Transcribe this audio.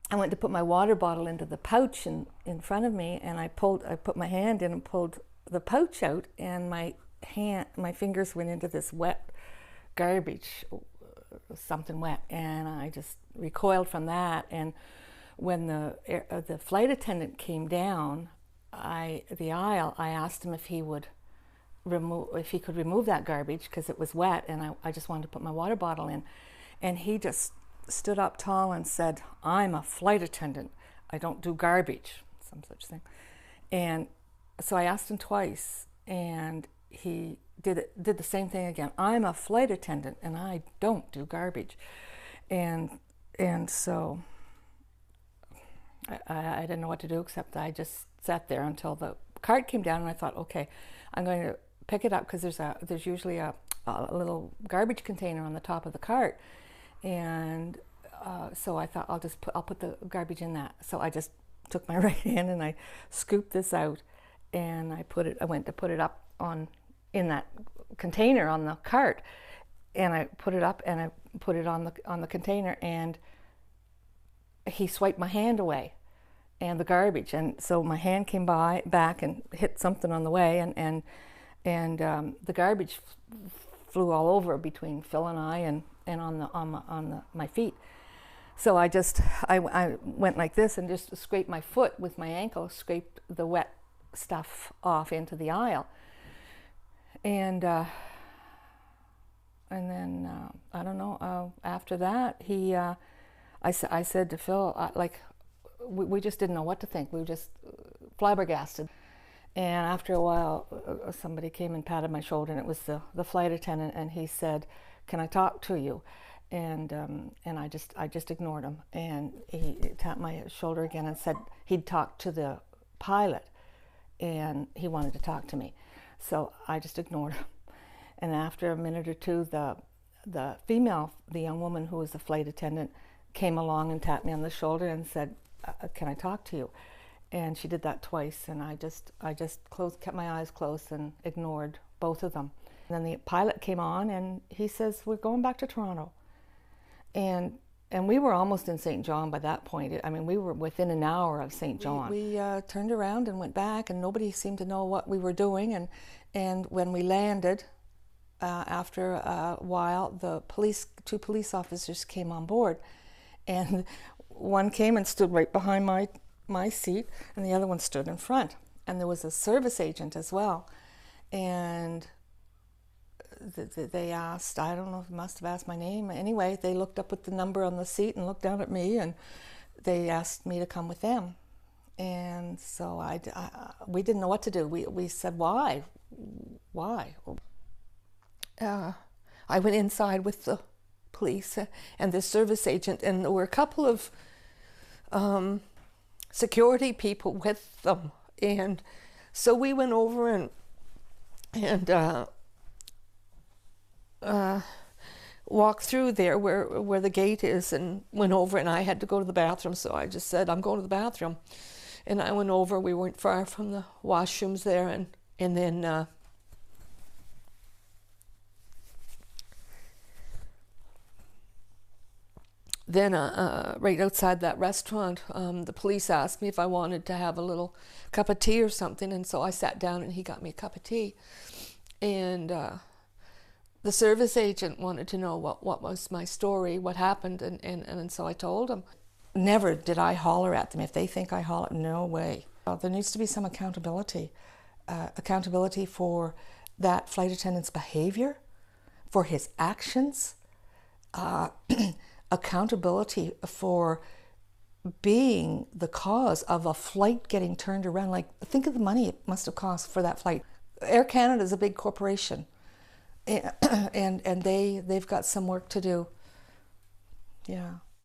I went to put my water bottle into the pouch in front of me, and I put my hand in and pulled the pouch out, and my fingers went into this wet garbage, something wet, and I just recoiled from that. And when the flight attendant came down the aisle, I asked him if he could remove that garbage because it was wet, and I just wanted to put my water bottle in. And he just stood up tall and said, "I'm a flight attendant. I don't do garbage," some such thing. And so I asked him twice, and he did the same thing again. "I'm a flight attendant, and I don't do garbage." And so I didn't know what to do, except I just sat there until the cart came down, and I thought, okay, I'm going to pick it up because there's usually a little garbage container on the top of the cart. And so I thought I'll put the garbage in that. So I just took my right hand and I scooped this out, and I went to put it up in that container on the cart, and I put it up and I put it on the container, and he swiped my hand away and the garbage, and so my hand came back and hit something on the way, and the garbage flew all over between Phil and I and on my feet. So I went like this and just scraped my foot with my ankle, scraped the wet stuff off into the aisle, and then I don't know. After that, I said to Phil, we just didn't know what to think. We were just flabbergasted. And after a while, somebody came and patted my shoulder, and it was the flight attendant, and he said, "Can I talk to you?" And I just ignored him, and he tapped my shoulder again and said he'd talked to the pilot, and he wanted to talk to me. So I just ignored him. And after a minute or two, the young woman who was the flight attendant came along and tapped me on the shoulder and said, "Can I talk to you?" And she did that twice, and I just kept my eyes closed and ignored both of them. And then the pilot came on, and he says, "We're going back to Toronto." And we were almost in St. John by that point. I mean, we were within an hour of St. John. We turned around and went back, and nobody seemed to know what we were doing. And when we landed, after a while, two police officers came on board, and one came and stood right behind my seat, and the other one stood in front. And there was a service agent as well. And they asked, I don't know, must have asked my name. Anyway, they looked up at the number on the seat and looked down at me, and they asked me to come with them. And so we didn't know what to do. We said, why? I went inside with the police and the service agent, and there were a couple of security people with them. And so we went over and walked through there where the gate is, and went over, and I had to go to the bathroom, so I just said, "I'm going to the bathroom." And I went over. We weren't far from the washrooms there, and then right outside that restaurant, the police asked me if I wanted to have a little cup of tea or something, and so I sat down and he got me a cup of tea. And the service agent wanted to know what was my story, what happened, and so I told him. Never did I holler at them. If they think I holler, no way. There needs to be some accountability. Accountability for that flight attendant's behavior, for his actions, accountability for being the cause of a flight getting turned around. Like, think of the money it must have cost for that flight. Air Canada is a big corporation, and they've got some work to do. Yeah.